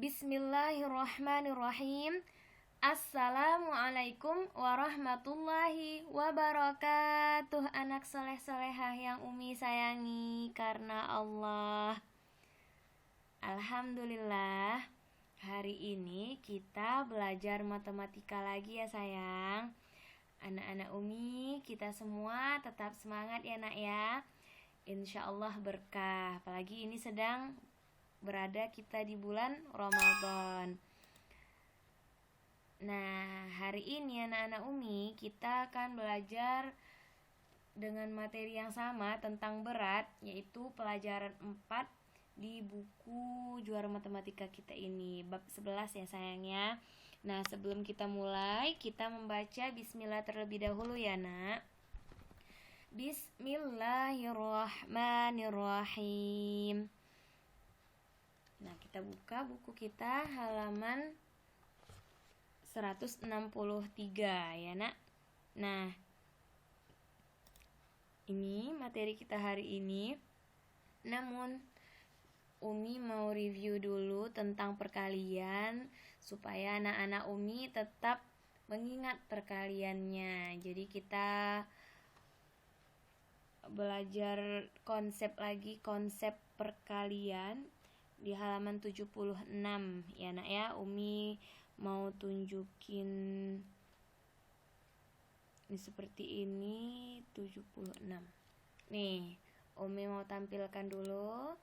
Bismillahirrahmanirrahim. Assalamualaikum warahmatullahi wabarakatuh. Anak soleh-solehah yang Umi sayangi karena Allah. Alhamdulillah, hari ini kita belajar matematika lagi ya sayang. Anak-anak Umi, kita semua tetap semangat ya nak ya. Insya Allah berkah. Apalagi ini sedang berada kita di bulan Ramadan. Nah, hari ini anak-anak Umi kita akan belajar dengan materi yang sama tentang berat, yaitu pelajaran 4 di buku Juara Matematika kita ini, bab 11 ya sayangnya. Nah, sebelum kita mulai, kita membaca bismillah terlebih dahulu ya nak. Bismillahirrahmanirrahim. Nah, kita buka buku kita halaman 163 ya nak. Nah, ini materi kita hari ini. Namun Umi mau review dulu tentang perkalian supaya anak-anak Umi tetap mengingat perkaliannya. Jadi kita belajar konsep perkalian di halaman 76 ya nak ya. Umi mau tunjukin ini seperti ini 76. Nih, Umi mau tampilkan dulu.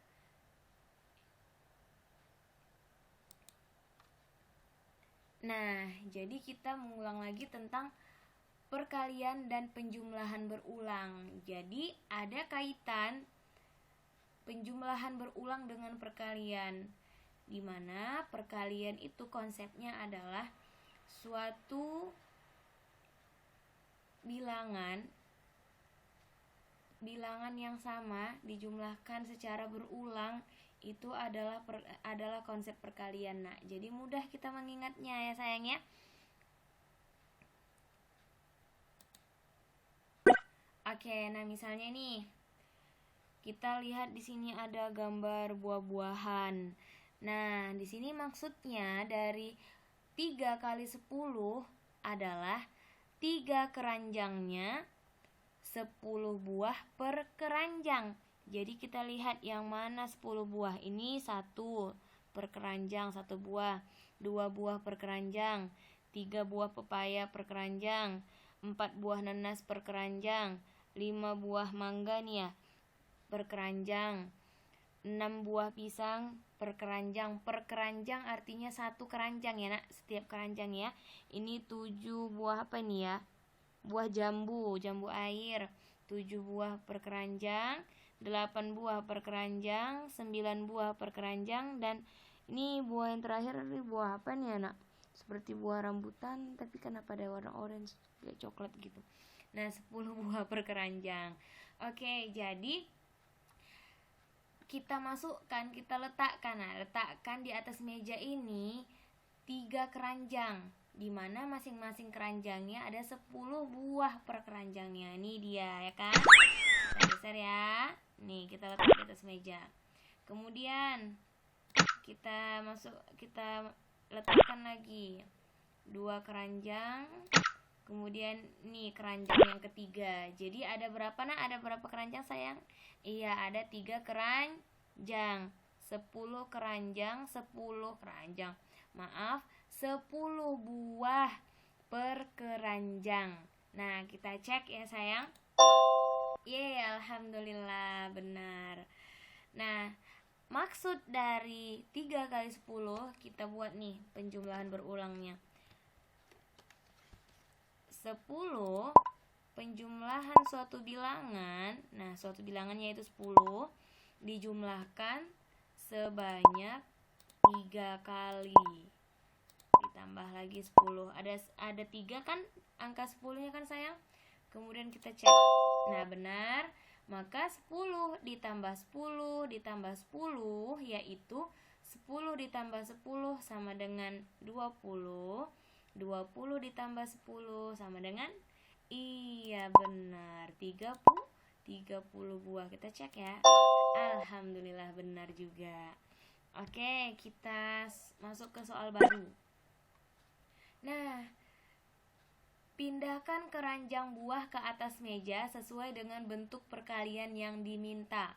Nah, jadi kita mengulang lagi tentang perkalian dan penjumlahan berulang. Jadi ada kaitan penjumlahan berulang dengan perkalian, di mana perkalian itu konsepnya adalah suatu bilangan yang sama dijumlahkan secara berulang, itu adalah konsep perkalian. Nah, jadi mudah kita mengingatnya ya sayang ya. Oke, nah misalnya nih kita lihat di sini ada gambar buah-buahan. Nah, di sini maksudnya dari 3 kali 10 adalah 3 keranjangnya 10 buah per keranjang. Jadi kita lihat yang mana 10 buah. Ini 1 per keranjang 1 buah, 2 buah per keranjang, 3 buah pepaya per keranjang, 4 buah nanas per keranjang, 5 buah mangga nih ya per keranjang, 6 buah pisang per keranjang. Per keranjang artinya 1 keranjang ya nak, setiap keranjang ya. Ini 7 buah apa nih ya? Buah jambu air, 7 buah per keranjang, 8 buah per keranjang, 9 buah per keranjang, dan ini buah yang terakhir, ini buah apa nih anak? Seperti buah rambutan tapi kenapa ada warna orange kayak coklat gitu. Nah, 10 buah per keranjang. Oke, jadi kita masukkan, kita letakkan. Nah, letakkan di atas meja ini 3 keranjang, di mana masing-masing keranjangnya ada 10 buah per keranjangnya. Ini dia ya kan? Kita geser ya. Nih, kita letak di atas meja. Kemudian kita letakkan lagi 2 keranjang. Kemudian nih keranjang yang ketiga. Jadi ada berapa nak? Ada berapa keranjang sayang? Iya, ada 3 keranjang. 10 keranjang, 10 keranjang. Maaf, 10 buah per keranjang. Nah, kita cek ya sayang. Alhamdulillah benar. Nah, maksud dari 3 kali 10 kita buat nih penjumlahan berulangnya. 10 penjumlahan suatu bilangan. Nah, suatu bilangannya yaitu 10 dijumlahkan sebanyak 3 kali. Ditambah lagi 10. Ada 3 kan angka 10-nya kan sayang? Kemudian kita cek. Nah, benar. Maka 10 ditambah 10 ditambah 10 yaitu 10 ditambah 10 sama dengan 20. 20 ditambah 10 sama dengan, iya benar, 30 buah. Kita cek ya. Alhamdulillah benar juga. Oke, kita masuk ke soal baru. Nah, pindahkan keranjang buah ke atas meja sesuai dengan bentuk perkalian yang diminta.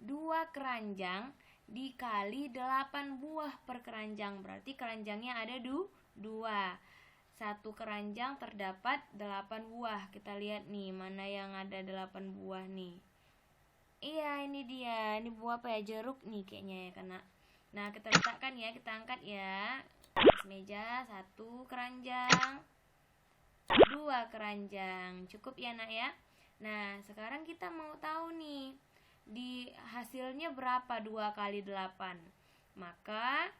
2 keranjang dikali 8 buah per keranjang, berarti keranjangnya ada 2. 1 keranjang terdapat 8 buah. Kita lihat nih, mana yang ada 8 buah nih. Iya, ini dia. Ini buah apa ya? Jeruk nih kayaknya ya, kena. Nah, kita letakkan ya, kita angkat ya. Atas meja 1 keranjang, 2 keranjang. Cukup ya, Nak ya? Nah, sekarang kita mau tahu nih, di hasilnya berapa 2 kali 8. Maka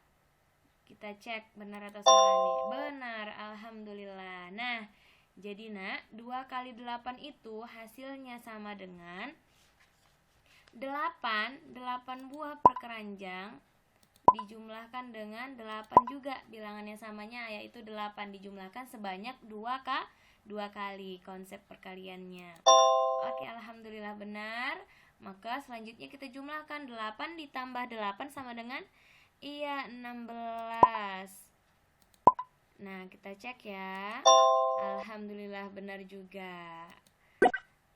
kita cek benar atau salah nih. Benar, alhamdulillah. Nah, jadi Nak, 2 kali 8 itu hasilnya sama dengan 8 buah per keranjang dijumlahkan dengan 8 juga, bilangannya samanya yaitu 8 dijumlahkan sebanyak 2 kali, konsep perkaliannya. Oke, alhamdulillah benar. Maka selanjutnya kita jumlahkan 8 ditambah 8 sama dengan 16. Nah, kita cek ya. Alhamdulillah benar juga.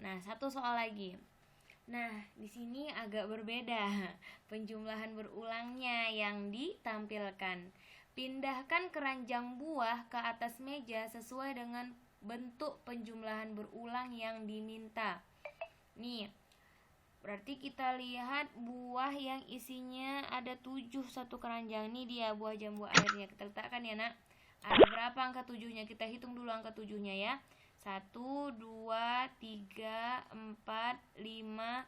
Nah, satu soal lagi. Nah, di sini agak berbeda penjumlahan berulangnya yang ditampilkan. Pindahkan keranjang buah ke atas meja sesuai dengan bentuk penjumlahan berulang yang diminta. Nih, berarti kita lihat buah yang isinya ada 7 satu keranjang. Nih dia buah jambu airnya. Kita letakkan ya, Nak. Ada berapa angka 7-nya? Kita hitung dulu angka 7-nya ya. 1, 2, 3, 4, 5,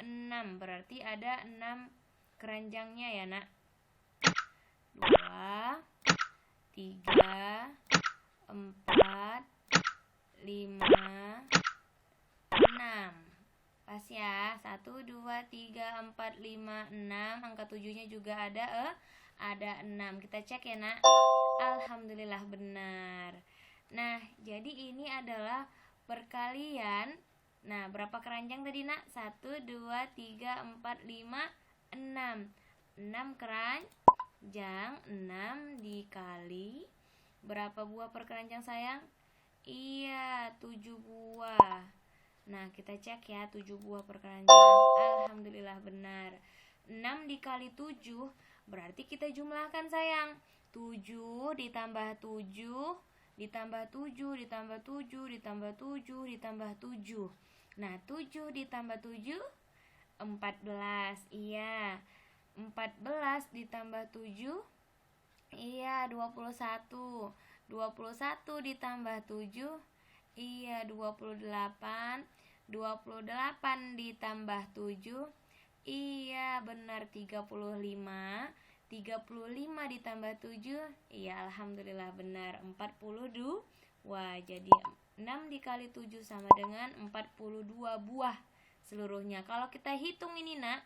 6. Berarti ada 6 keranjangnya ya, Nak. 2, 3, 4, 5, 6. Pas ya. 1, 2, 3, 4, 5, 6. Angka 7-nya juga ada 6. Kita cek ya, Nak. Alhamdulillah benar. Nah, jadi ini adalah perkalian. Nah, berapa keranjang tadi, Nak? 1, 2, 3, 4, 5, 6. 6 keranjang. 6 dikali berapa buah per keranjang, sayang? Iya, 7 buah. Nah, kita cek ya, 7 buah per keranjang. Alhamdulillah benar. 6 dikali 7 berarti kita jumlahkan, sayang. 7 ditambah 7 ditambah 7 ditambah 7 ditambah 7 ditambah 7. Nah, 7 ditambah 7 14. Iya. 14 ditambah 7 iya 21. 21 ditambah 7 iya 28. 28 ditambah 7 iya benar 35. 35 ditambah 7 iya alhamdulillah benar 42. Wah, jadi 6 dikali 7 sama dengan 42 buah seluruhnya. Kalau kita hitung ini, Nak,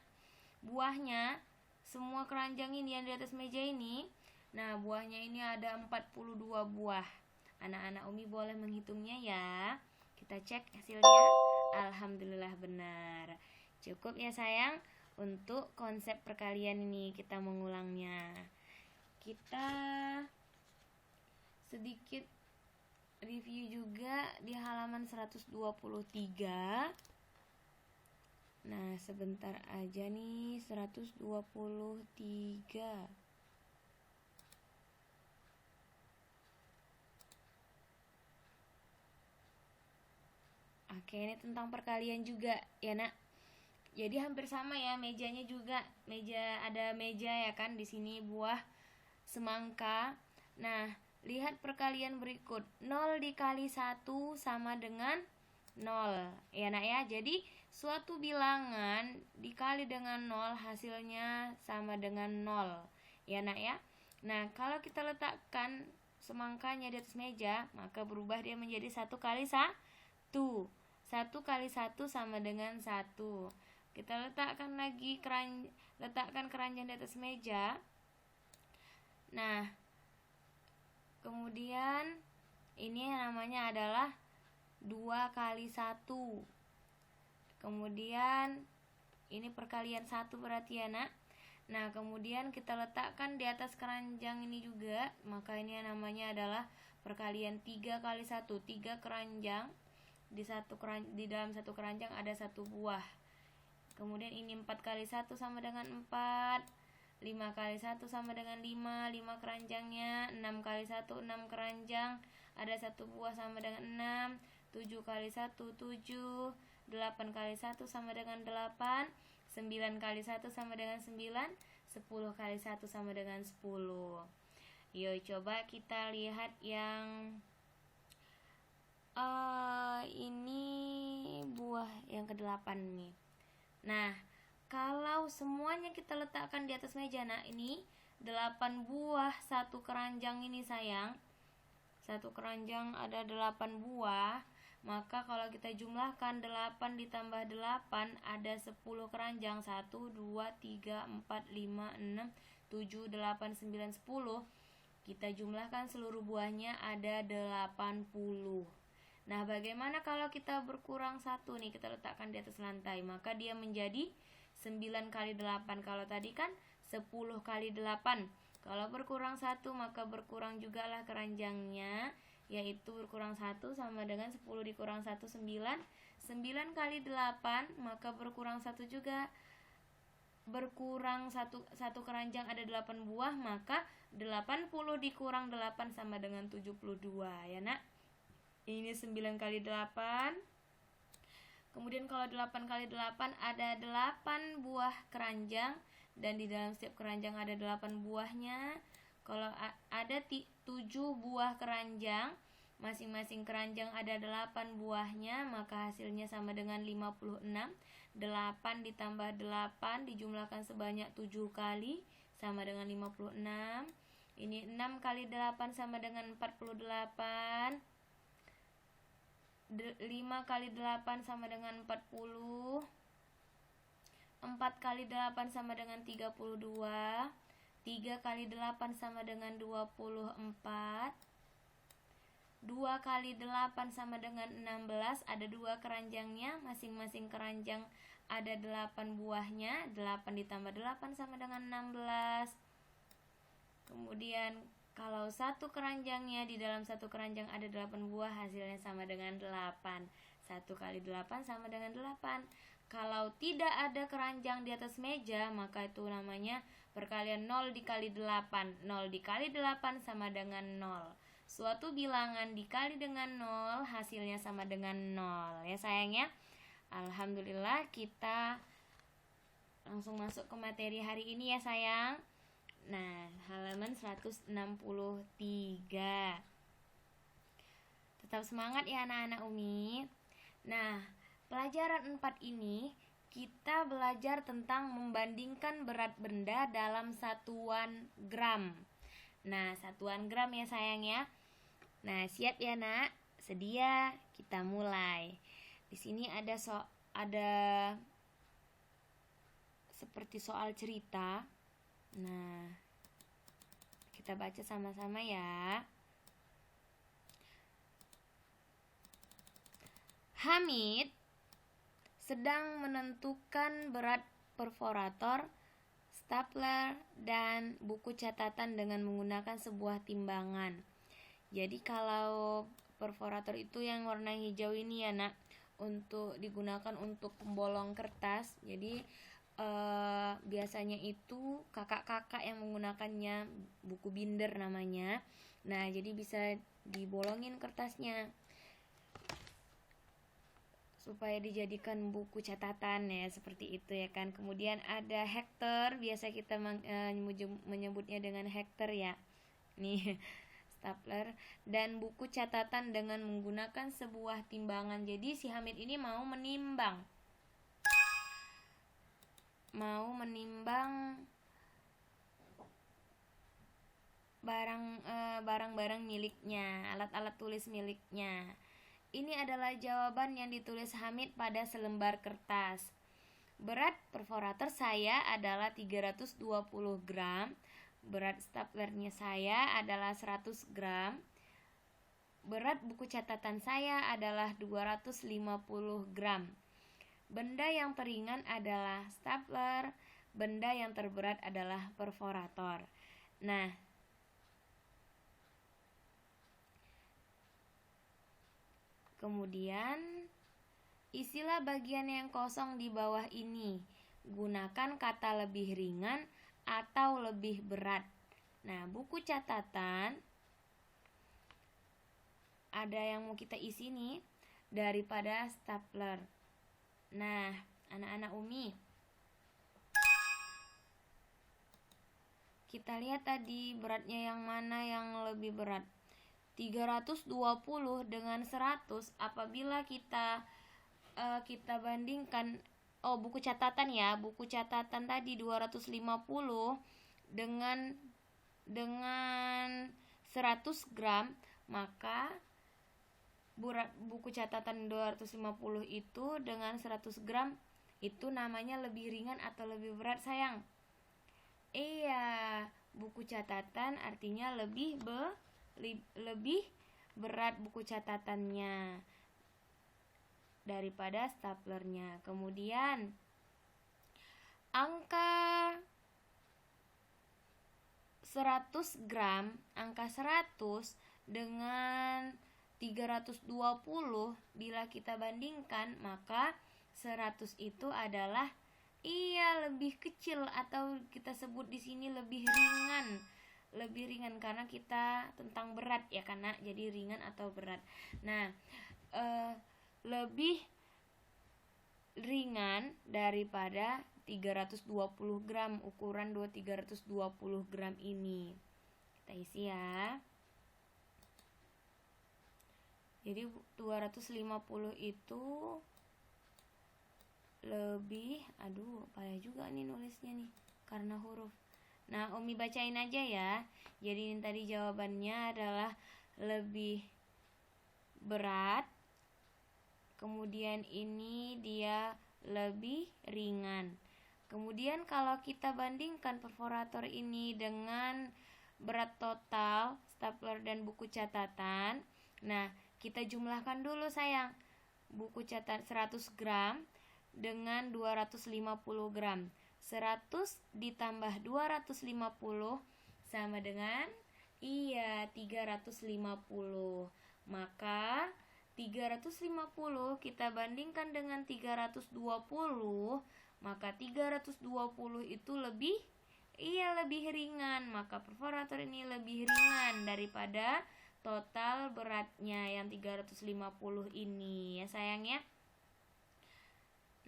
buahnya semua keranjang ini yang di atas meja ini, nah buahnya ini ada 42 buah. Anak-anak Umi boleh menghitungnya ya. Kita cek hasilnya. Alhamdulillah benar. Cukup ya, sayang. Untuk konsep perkalian ini kita mengulangnya. Kita sedikit review juga di halaman 123. Nah, sebentar aja nih, 123. Oke, ini tentang perkalian juga ya, Nak. Jadi hampir sama ya, mejanya juga ada meja ya kan, di sini buah semangka. Nah, lihat perkalian berikut. 0 dikali 1 sama dengan 0. Ya, Nak ya. Jadi suatu bilangan dikali dengan 0 hasilnya sama dengan 0. Ya, Nak ya. Nah, kalau kita letakkan semangkanya di atas meja, maka berubah dia menjadi 1 kali 1. 1 kali 1 sama dengan 1. Kita letakkan lagi letakkan keranjang di atas meja. Nah, kemudian ini namanya adalah 2 kali 1. Kemudian ini perkalian 1 berarti ya, Nak. Nah, kemudian kita letakkan di atas keranjang ini juga, maka ini namanya adalah perkalian 3 kali 1. 3 keranjang, di dalam satu keranjang ada 1 buah. Kemudian ini 4 kali 1 sama dengan 4. 5 kali 1 sama dengan 5. 5 keranjangnya. 6 kali 1 6 keranjang, ada 1 buah sama dengan 6. 7 kali 1 7. 8 kali 1 sama dengan 8. 9 kali 1 sama dengan 9. 10 kali 1 sama dengan 10. Yuk coba kita lihat yang ini buah yang ke-8 nih. Nah, kalau semuanya kita letakkan di atas meja, nah ini 8 buah satu keranjang ini sayang. Satu keranjang ada 8 buah. Maka kalau kita jumlahkan 8 ditambah 8 ada 10 keranjang. 1, 2, 3, 4, 5, 6, 7, 8, 9, 10. Kita jumlahkan seluruh buahnya ada 80. Nah, bagaimana kalau kita berkurang 1 nih, kita letakkan di atas lantai, maka dia menjadi 9 kali 8. Kalau tadi kan 10 kali 8. Kalau berkurang 1 maka berkurang juga lah keranjangnya, yaitu berkurang 1 sama dengan 10 dikurang 1 9. 9 kali 8 maka berkurang 1 juga. Berkurang satu keranjang ada 8 buah, maka 80 dikurang 8 sama dengan 72 ya nak. Ini 9 kali 8. Kemudian kalau 8 kali 8 ada 8 buah keranjang, dan di dalam setiap keranjang ada 8 buahnya. Kalau ada 7 buah keranjang, masing-masing keranjang ada 8 buahnya, maka hasilnya sama dengan 56. 8 ditambah 8 dijumlahkan sebanyak 7 kali sama dengan 56. Ini 6 kali 8 sama dengan 48. 5 kali 8 sama dengan 40. 4 kali 8 sama dengan 32. 3 kali 8 sama dengan 24. 2 kali 8 sama dengan 16. Ada 2 keranjangnya, masing-masing keranjang ada 8 buahnya. 8 ditambah 8 sama dengan 16. Kemudian kalau satu keranjangnya, di dalam satu keranjang ada 8 buah, hasilnya sama dengan 8. 1 kali 8 sama dengan 8. Kalau tidak ada keranjang di atas meja, maka itu namanya perkalian 0 dikali 8. 0 dikali 8 sama dengan 0. Suatu bilangan dikali dengan 0 hasilnya sama dengan 0 ya sayangnya. Alhamdulillah, kita langsung masuk ke materi hari ini ya sayang. Nah, halaman 163. Tetap semangat ya anak-anak Umi. Nah, pelajaran 4 ini kita belajar tentang membandingkan berat benda dalam satuan gram. Nah, satuan gram ya sayang ya. Nah, siap ya nak? Sedia? Kita mulai. Di sini ada seperti soal cerita. Nah, kita baca sama-sama ya. Hamid sedang menentukan berat perforator, stapler, dan buku catatan dengan menggunakan sebuah timbangan. Jadi kalau perforator itu yang warna hijau ini ya nak, untuk digunakan untuk pembolong kertas. Jadi biasanya itu kakak-kakak yang menggunakannya, buku binder namanya. Nah, jadi bisa dibolongin kertasnya supaya dijadikan buku catatan ya, seperti itu ya kan. Kemudian ada hektar, biasa kita menyebutnya dengan hektar ya. Nih, stapler dan buku catatan dengan menggunakan sebuah timbangan. Jadi si Hamid ini mau menimbang barang-barang miliknya, alat-alat tulis miliknya. Ini adalah jawaban yang ditulis Hamid pada selembar kertas. Berat perforator saya adalah 320 gram. Berat staplernya saya adalah 100 gram. Berat buku catatan saya adalah 250 gram. Benda yang teringan adalah stapler. benda yang terberat adalah perforator. Nah, kemudian isilah bagian yang kosong di bawah ini. Gunakan kata lebih ringan atau lebih berat. Nah, buku catatan ada yang mau kita isi nih daripada stapler. Nah, anak-anak Umi, kita lihat tadi beratnya yang mana yang lebih berat. 320 dengan 100 apabila kita bandingkan buku catatan ya, buku catatan tadi 250 dengan 100 gram, maka buku catatan 250 itu dengan 100 gram itu namanya lebih ringan atau lebih berat sayang? Iya, buku catatan artinya lebih berat buku catatannya daripada staplernya. Kemudian angka 100 gram, angka 100 dengan 320 bila kita bandingkan, maka 100 itu adalah lebih kecil atau kita sebut di sini lebih ringan karena kita tentang berat ya karena jadi ringan atau berat. Nah, lebih ringan daripada 320 gram, ukuran 320 gram ini. Kita isi ya. Jadi 250 itu lebih, payah juga nih nulisnya nih karena huruf. Nah, Umi bacain aja ya. Jadi ini tadi jawabannya adalah lebih berat. Kemudian ini dia lebih ringan. Kemudian kalau kita bandingkan perforator ini dengan berat total stapler dan buku catatan. Nah, kita jumlahkan dulu sayang. Buku catatan 100 gram dengan 250 gram. 100 ditambah 250 sama dengan 350. Maka 350 kita bandingkan dengan 320, maka 320 itu lebih ringan. Maka perforator ini lebih ringan daripada total beratnya yang 350 ini ya sayang ya.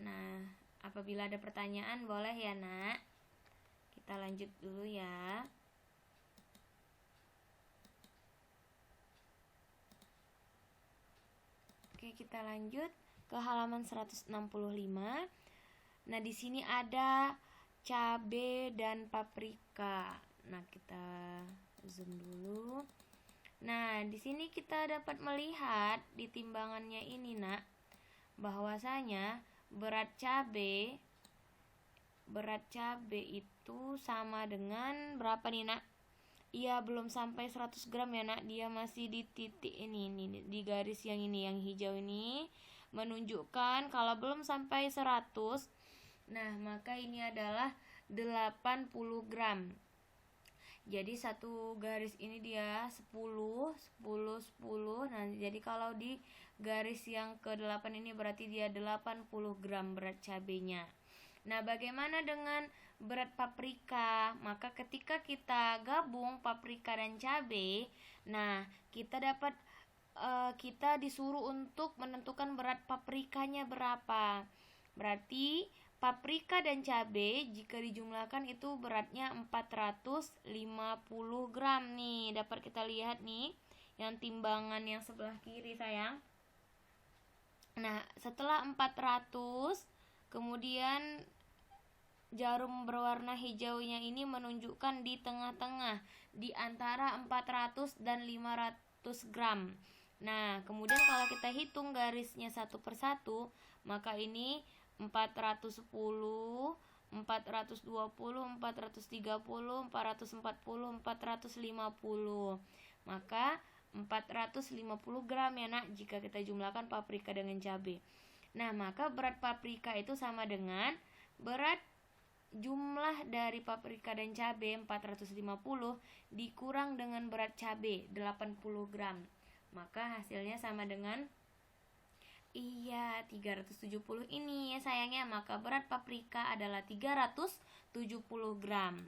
Nah, apabila ada pertanyaan boleh ya nak. Kita lanjut dulu ya. Oke, kita lanjut ke halaman 165. Nah, di sini ada cabai dan paprika. Nah, kita zoom dulu. Nah, di sini kita dapat melihat di timbangannya ini, nak, bahwasanya berat cabai itu sama dengan berapa nih, nak? Iya, belum sampai 100 gram ya, nak. Dia masih di titik ini di garis yang ini, yang hijau ini menunjukkan kalau belum sampai 100. Nah, maka ini adalah 80 gram. Jadi satu garis ini dia 10. Nah, jadi kalau di garis yang ke-8 ini berarti dia 80 gram berat cabenya. Nah, bagaimana dengan berat paprika? Maka ketika kita gabung paprika dan cabai, nah, kita dapat kita disuruh untuk menentukan berat paprikanya berapa. Berarti paprika dan cabai jika dijumlahkan itu beratnya 450 gram nih. Dapat kita lihat nih yang timbangan yang sebelah kiri sayang. Nah, setelah 400, kemudian jarum berwarna hijaunya ini menunjukkan di tengah-tengah di antara 400 dan 500 gram. Nah, kemudian kalau kita hitung garisnya satu persatu, maka ini 410, 420, 430, 440, 450. Maka 450 gram ya, nak, jika kita jumlahkan paprika dengan cabai. Nah, maka berat paprika itu sama dengan berat jumlah dari paprika dan cabai 450 dikurang dengan berat cabai 80 gram. Maka hasilnya sama dengan 370 ini ya sayangnya. Maka berat paprika adalah 370 gram.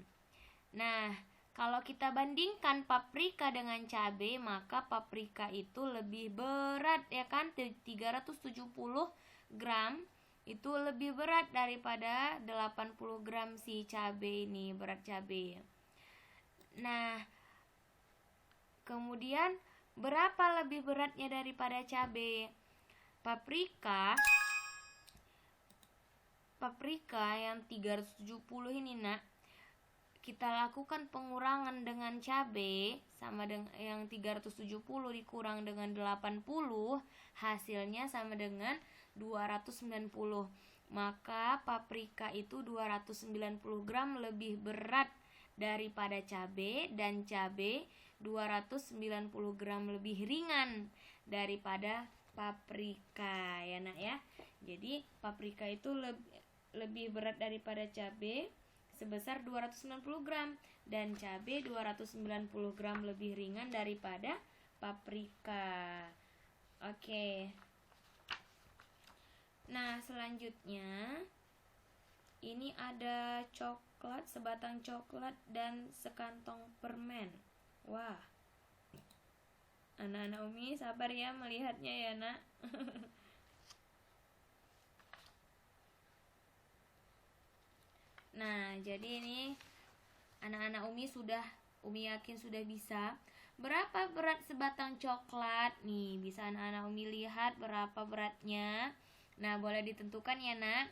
Nah, kalau kita bandingkan paprika dengan cabai, maka paprika itu lebih berat ya kan, 370 gram itu lebih berat daripada 80 gram si cabai ini, berat cabai. Nah, kemudian berapa lebih beratnya daripada cabai? Paprika yang 370 ini nak, kita lakukan pengurangan dengan cabai sama dengan yang 370 dikurang dengan 80, hasilnya sama dengan 290. Maka paprika itu 290 gram lebih berat daripada cabai, dan cabai 290 gram lebih ringan daripada paprika ya nak ya. Jadi paprika itu lebih berat daripada cabai sebesar 290 gram, dan cabai 290 gram lebih ringan daripada paprika. Oke. Nah, selanjutnya ini ada coklat, sebatang coklat dan sekantong permen. Wah, anak-anak Umi sabar ya melihatnya ya nak. Nah, jadi ini anak-anak Umi yakin sudah bisa. Berapa berat sebatang coklat? Nih, bisa anak-anak Umi lihat berapa beratnya. Nah, boleh ditentukan ya nak.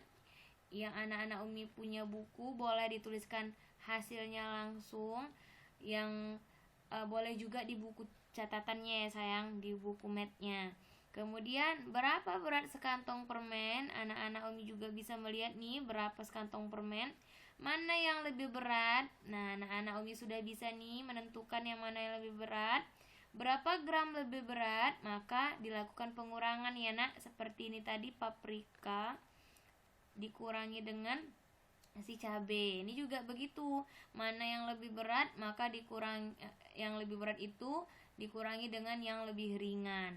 Yang anak-anak Umi punya buku boleh dituliskan hasilnya langsung. Yang boleh juga di buku catatannya ya sayang, di buku matnya. Kemudian berapa berat sekantong permen? Anak-anak Umi juga bisa melihat nih berapa sekantong permen. Mana yang lebih berat? Nah, anak-anak Umi sudah bisa nih menentukan yang mana yang lebih berat. Berapa gram lebih berat? Maka dilakukan pengurangan ya nak. Seperti ini tadi, paprika dikurangi dengan si cabai. Ini juga begitu. Mana yang lebih berat, maka yang lebih berat itu dikurangi dengan yang lebih ringan.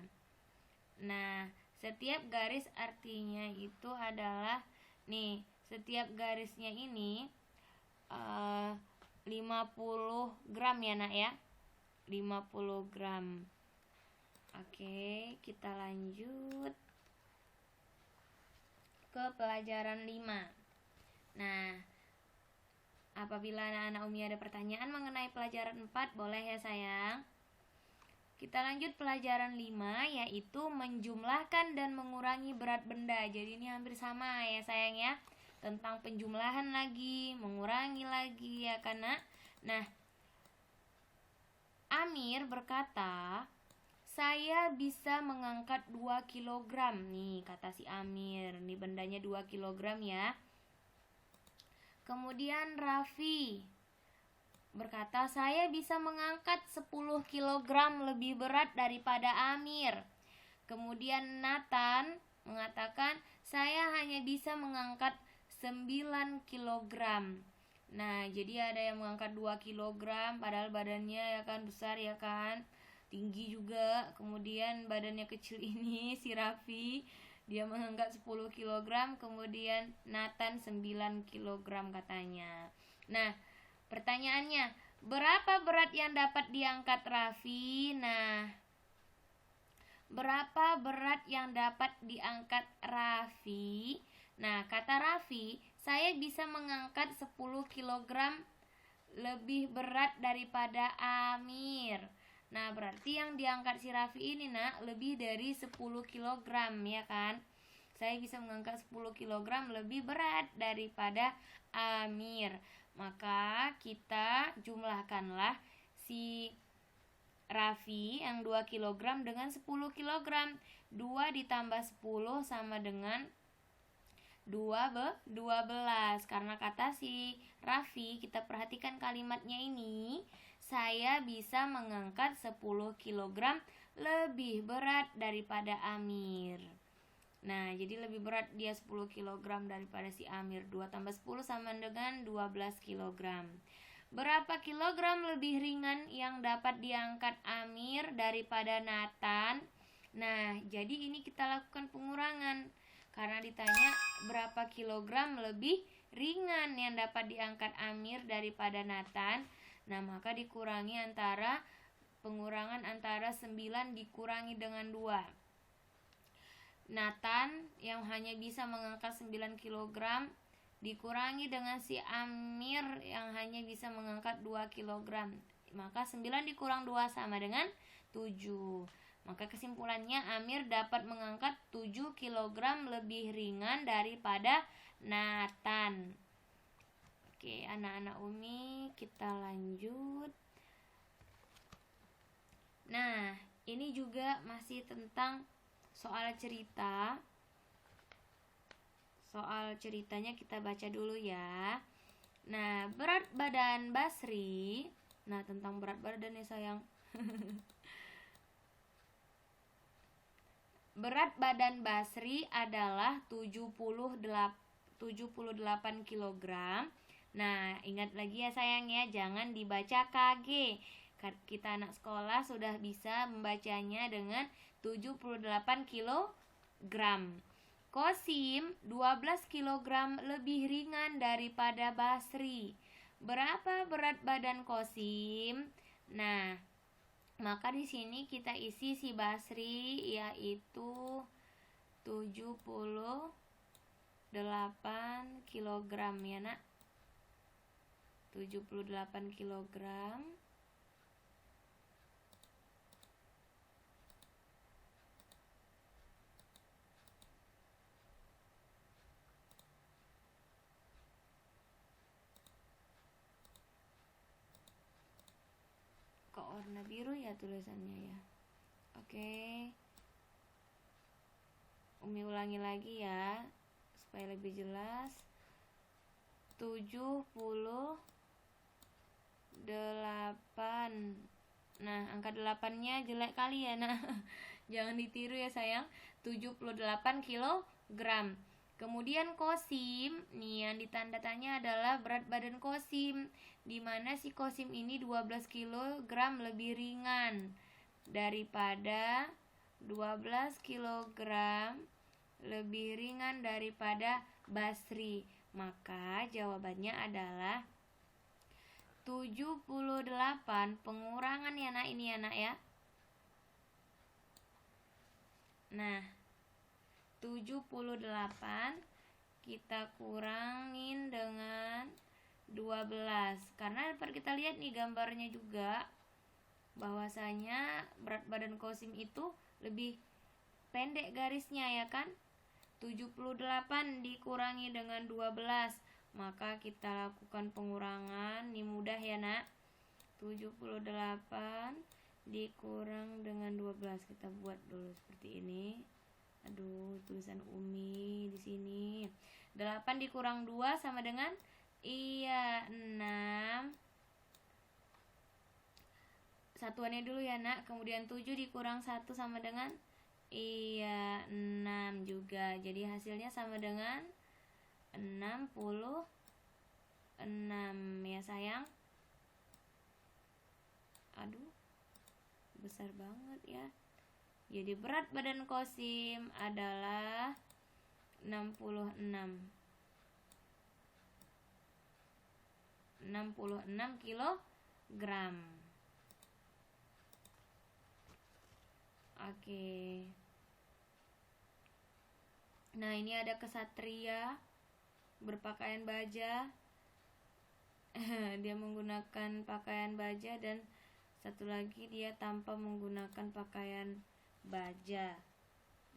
Nah, setiap garis artinya itu adalah nih, setiap garisnya ini 50 gram ya nak ya. 50 gram. Oke, kita lanjut ke pelajaran 5. Nah, apabila anak-anak Umi ada pertanyaan mengenai pelajaran 4, boleh ya sayang. Kita lanjut pelajaran 5, yaitu menjumlahkan dan mengurangi berat benda. Jadi ini hampir sama ya sayang ya, tentang penjumlahan lagi, mengurangi lagi ya kan nak. Nah, Amir berkata, saya bisa mengangkat 2 kg. Nih kata si Amir, nih bendanya 2 kg ya. Kemudian Raffi berkata, saya bisa mengangkat 10 kg lebih berat daripada Amir. Kemudian Nathan mengatakan, saya hanya bisa mengangkat 9 kg. Nah, jadi ada yang mengangkat 2 kg padahal badannya ya kan besar ya kan, tinggi juga. Kemudian badannya kecil ini si Raffi, dia mengangkat 10 kg. Kemudian Nathan 9 kg katanya. Nah, pertanyaannya, berapa berat yang dapat diangkat Raffi? Nah, berapa berat yang dapat diangkat Raffi? Nah, kata Raffi, saya bisa mengangkat 10 kg lebih berat daripada Amir. Nah, berarti yang diangkat si Raffi ini nak lebih dari 10 kg ya kan? Saya bisa mengangkat 10 kg lebih berat daripada Amir. Maka kita jumlahkanlah si Raffi yang 2 kg dengan 10 kg. 2 ditambah 10 sama dengan 12. Karena kata si Raffi, kita perhatikan kalimatnya ini, saya bisa mengangkat 10 kg lebih berat daripada Amir. Nah, jadi lebih berat dia 10 kg daripada si Amir. 2 tambah 10 sama dengan 12 kg. Berapa kilogram lebih ringan yang dapat diangkat Amir daripada Nathan? Nah, jadi ini kita lakukan pengurangan. Karena ditanya berapa kilogram lebih ringan yang dapat diangkat Amir daripada Nathan. Nah, maka dikurangi antara pengurangan antara 9 dikurangi dengan 2. Nathan yang hanya bisa mengangkat 9 kg dikurangi dengan si Amir yang hanya bisa mengangkat 2 kg. Maka 9 dikurang 2 sama dengan 7. Maka kesimpulannya Amir dapat mengangkat 7 kg lebih ringan daripada Nathan. Oke, anak-anak Umi, kita lanjut. Nah, ini juga masih tentang soal cerita. Soal ceritanya kita baca dulu ya. Nah, berat badan Basri. Nah, tentang berat badan ya sayang. Berat badan Basri adalah 78 kg. Nah, ingat lagi ya sayang ya, jangan dibaca KG. Kita anak sekolah sudah bisa membacanya dengan 78 kg. Qasim 12 kg lebih ringan daripada Basri. Berapa berat badan Qasim? Nah, maka di sini kita isi si Basri yaitu 78 kg ya nak. 78 kg. Kok warna biru ya tulisannya ya. Oke. Umi ulangi lagi ya supaya lebih jelas. 78. Nah, angka 8-nya jelek kali ya nah. Jangan ditiru ya sayang. 78 kg. Kemudian Qasim, nih yang ditanda tanya adalah berat badan Qasim, di mana si Qasim ini 12 kg lebih ringan daripada 12 kg lebih ringan daripada Basri. Maka jawabannya adalah 78 pengurangan ya nak, ini ya nak ya. Nah, 78 kita kurangin dengan 12. Karena dapat kita lihat nih gambarnya juga bahwasanya berat badan Qasim itu lebih pendek garisnya ya kan. 78 dikurangi dengan 12. Maka kita lakukan pengurangan. Ini mudah ya nak. 78 dikurang dengan 12. Kita buat dulu seperti ini. Aduh, tulisan Umi di sini. 8 dikurang 2 sama dengan 6. Satuannya dulu ya nak. Kemudian 7 dikurang 1 sama dengan 6 juga. Jadi hasilnya sama dengan 66 ya sayang. Aduh, besar banget ya. Jadi berat badan Qasim adalah 66 kg. Oke. Nah, ini ada kesatria berpakaian baja. Dia menggunakan pakaian baja dan satu lagi dia tanpa menggunakan pakaian baja.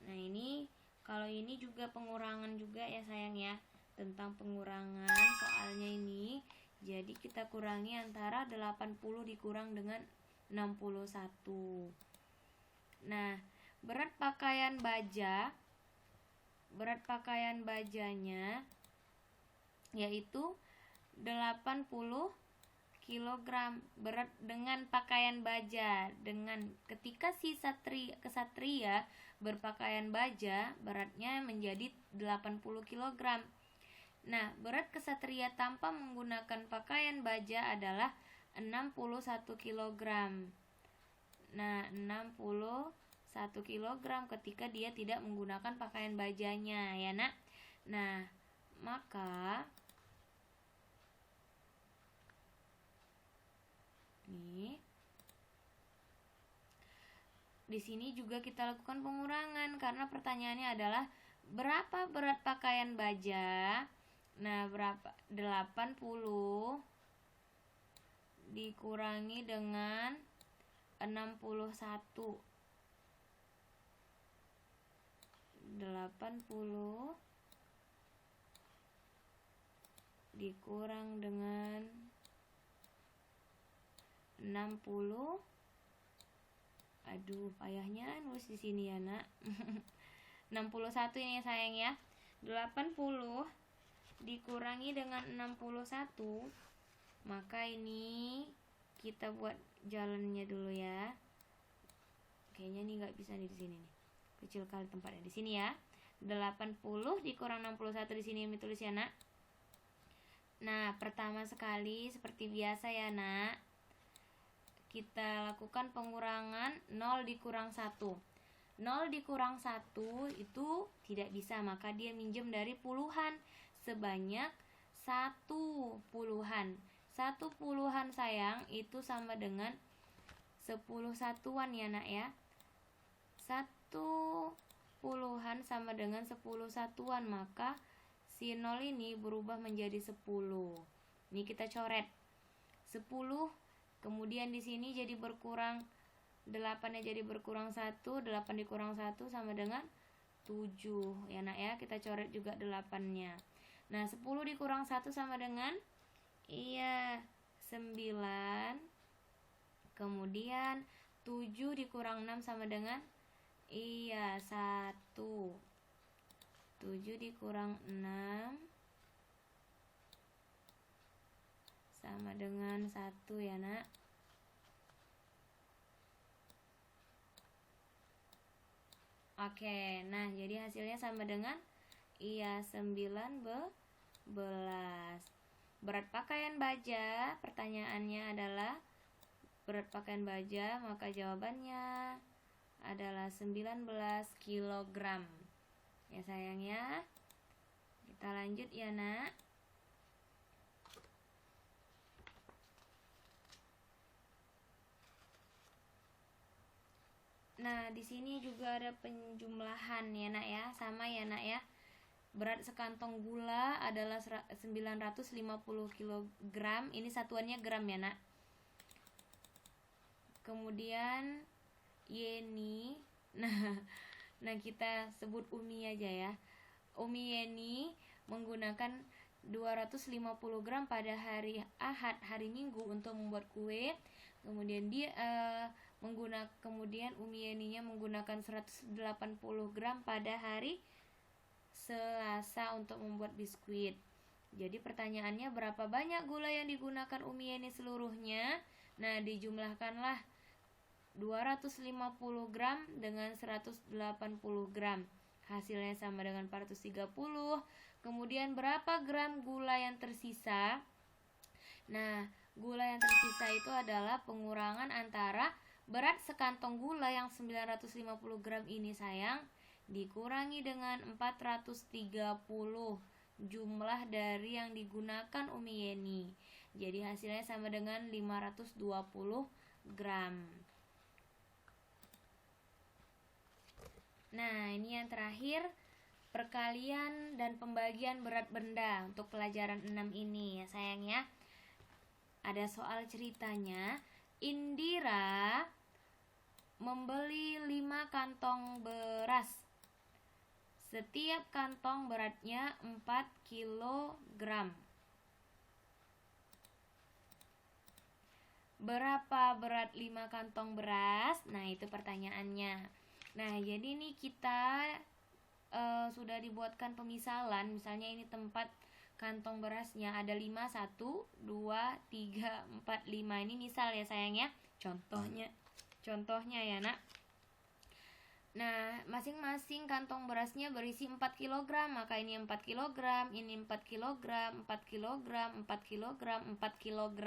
Nah, ini kalau ini juga pengurangan juga ya sayang ya. Tentang pengurangan soalnya ini. Jadi kita kurangi antara 80 dikurang dengan 61. Nah, berat pakaian bajanya yaitu 80 kilogram berat dengan pakaian baja. Dengan ketika si kesatria berpakaian baja, beratnya menjadi 80 kilogram. Nah, berat kesatria tanpa menggunakan pakaian baja adalah 61 kilogram. Nah, 61 kilogram ketika dia tidak menggunakan pakaian bajanya, ya nak. Nah, maka nih di sini juga kita lakukan pengurangan karena pertanyaannya adalah berapa berat pakaian baja. Nah, berapa? 80 dikurangi dengan 61. 80 dikurang dengan 60. Aduh, payahnya nulis di sini ya, nak. 61 ini sayang ya. 80 dikurangi dengan 61. Maka ini kita buat jalannya dulu ya. Kayaknya nih nggak bisa nih di sini nih. Kecil kali tempatnya di sini ya. 80 dikurang 61 di sini yang tulis ya, nak. Nah, pertama sekali seperti biasa ya, nak. Kita lakukan pengurangan 0 dikurang 1. 0 dikurang 1 itu tidak bisa, maka dia minjem dari puluhan sebanyak 1 puluhan. 1 puluhan sayang itu sama dengan 10 satuan ya, nak ya. 1 puluhan sama dengan 10 satuan, maka si 0 ini berubah menjadi 10. Ini kita coret 10. Kemudian di sini jadi berkurang 8-nya jadi berkurang 1, 8 dikurang 1 sama dengan 7 ya, nak ya. Kita coret juga 8-nya. Nah, 10 dikurang 1 sama dengan 9. Kemudian 7 dikurang 6 sama dengan 1. 7 dikurang 6 sama dengan 1 ya, nak. Oke, nah jadi hasilnya sama dengan 19. Berat pakaian baja, pertanyaannya adalah berat pakaian baja, maka jawabannya adalah 19 kilogram. Ya sayang ya. Kita lanjut ya, nak. Nah, di sini juga ada penjumlahan ya, nak ya. Sama ya, nak ya. Berat sekantong gula adalah 950 kg. Ini satuannya gram ya, nak. Kemudian Yeni. Nah, kita sebut Umi aja ya. Umi Yeni menggunakan 250 gram pada hari Ahad, hari Minggu untuk membuat kue. Kemudian kemudian Umi Yeninya menggunakan 180 gram pada hari Selasa untuk membuat biskuit. Jadi pertanyaannya berapa banyak gula yang digunakan Umi Yeni seluruhnya? Nah, dijumlahkanlah 250 gram dengan 180 gram. Hasilnya sama dengan 430. Kemudian berapa gram gula yang tersisa? Nah, gula yang tersisa itu adalah pengurangan antara berat sekantong gula yang 950 gram ini sayang dikurangi dengan 430 jumlah dari yang digunakan Umi Yeni. Jadi hasilnya sama dengan 520 gram. Nah, ini yang terakhir, perkalian dan pembagian berat benda untuk pelajaran 6 ini ya sayang ya. Ada soal ceritanya, Indira membeli 5 kantong beras. Setiap kantong beratnya 4 kg. Berapa berat 5 kantong beras? Nah, itu pertanyaannya. Nah, jadi nih kita sudah dibuatkan pemisalan. Misalnya ini tempat kantong berasnya ada 5, 1, 2, 3, 4, 5. Ini misal ya sayang ya, contohnya ya nak. Nah, masing-masing kantong berasnya berisi 4 kg, maka ini 4 kg, ini 4 kg, 4 kg, 4 kg, 4 kg.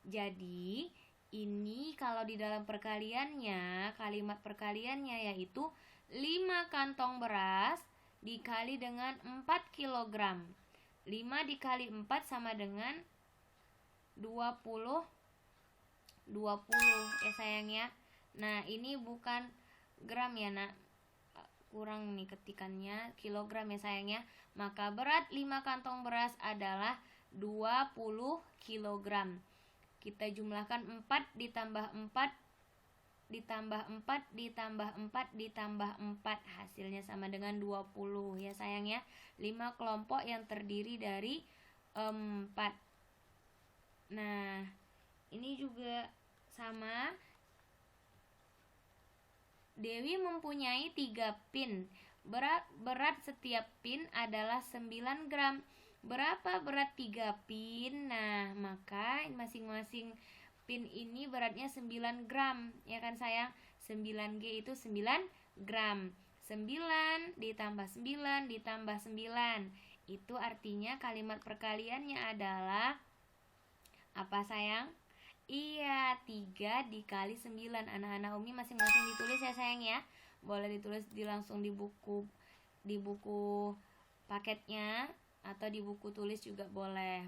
Jadi, ini kalau di dalam perkaliannya, kalimat perkaliannya yaitu 5 kantong beras dikali dengan 4 kg. 5 dikali 4 sama dengan 20 ya sayang ya. Nah, ini bukan gram ya nak, kurang nih ketikannya, kilogram ya sayang ya. Maka berat 5 kantong beras adalah 20 kg. Kita jumlahkan 4 ditambah 4 ditambah 4 ditambah 4 ditambah 4, hasilnya sama dengan 20 ya sayang ya. 5 kelompok yang terdiri dari 4. Nah, ini juga sama. Dewi mempunyai 3 pin. Berat setiap pin adalah 9 gram. Berapa berat 3 pin? Nah, maka masing-masing pin ini beratnya 9 gram. Ya kan sayang? 9G itu 9 gram. 9 ditambah 9 ditambah 9. Itu artinya kalimat perkaliannya adalah apa sayang? Iya, 3 dikali 9. Anak-anak Umi masing-masing ditulis ya sayang ya. Boleh ditulis langsung di buku paketnya atau di buku tulis juga boleh.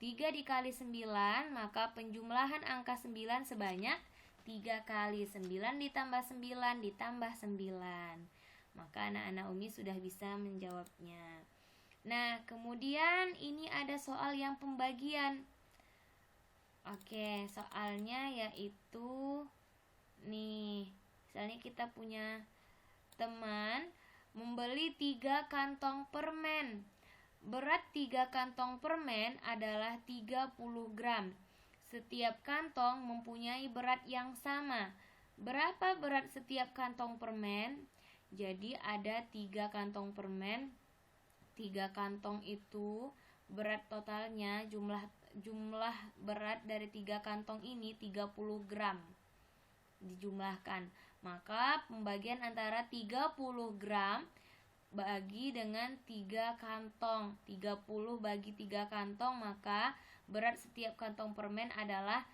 3 dikali 9, maka penjumlahan angka 9 sebanyak 3 kali 9 ditambah 9 ditambah 9. Maka anak-anak Umi sudah bisa menjawabnya. Nah, kemudian ini ada soal yang pembagian. Oke, soalnya yaitu nih, misalnya kita punya teman membeli 3 kantong permen. Berat 3 kantong permen adalah 30 gram. Setiap kantong mempunyai berat yang sama. Berapa berat setiap kantong permen? Jadi ada 3 kantong permen. 3 kantong itu berat totalnya, jumlah berat dari 3 kantong ini 30 gram dijumlahkan. Maka pembagian antara 30 gram bagi dengan 3 kantong. 30 bagi 3 kantong, maka berat setiap kantong permen adalah,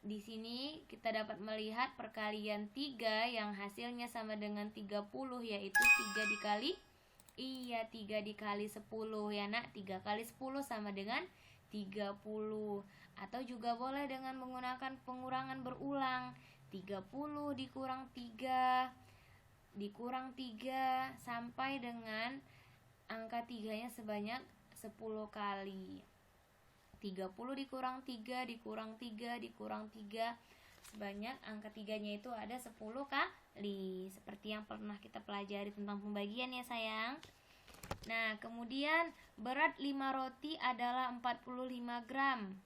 di sini kita dapat melihat perkalian 3 yang hasilnya sama dengan 30, yaitu 3 dikali 10 ya nak. 3 kali 10 sama dengan 30. Atau juga boleh dengan menggunakan pengurangan berulang. 30 dikurang 3 sampai dengan angka 3-nya sebanyak 10 kali. 30 dikurang 3 dikurang 3 dikurang 3 sebanyak angka 3-nya itu ada 10 kali. Seperti yang pernah kita pelajari tentang pembagian ya sayang. Nah, kemudian berat 5 roti adalah 45 gram.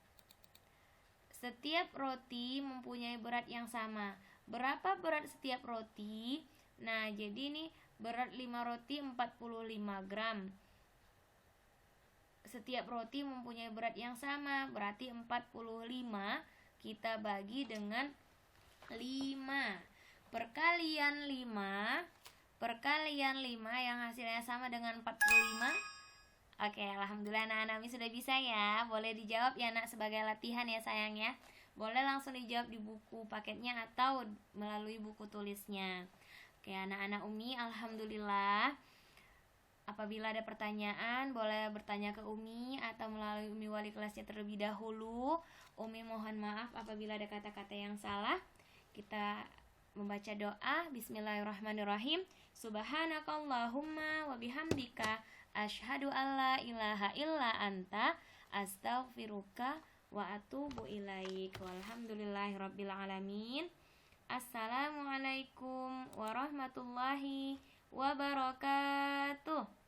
Setiap roti mempunyai berat yang sama. Berapa berat setiap roti? Nah, jadi ini berat 5 roti 45 gram. Setiap roti mempunyai berat yang sama, berarti 45 kita bagi dengan 5. Perkalian 5 yang hasilnya sama dengan 45. Oke, alhamdulillah anak-anak sudah bisa ya. Boleh dijawab ya nak, sebagai latihan ya sayang ya. Boleh langsung dijawab di buku paketnya atau melalui buku tulisnya. Oke anak-anak Umi, alhamdulillah. Apabila ada pertanyaan boleh bertanya ke Umi atau melalui Umi wali kelasnya terlebih dahulu. Umi mohon maaf apabila ada kata-kata yang salah. Kita membaca doa. Bismillahirrahmanirrahim. Subhanakallahumma wa bihamdika asyhadu alla ilaha illa anta astaghfiruka wa atubu ilaik. Walhamdulillahirabbil alamin. Assalamualaikum warahmatullahi wabarakatuh.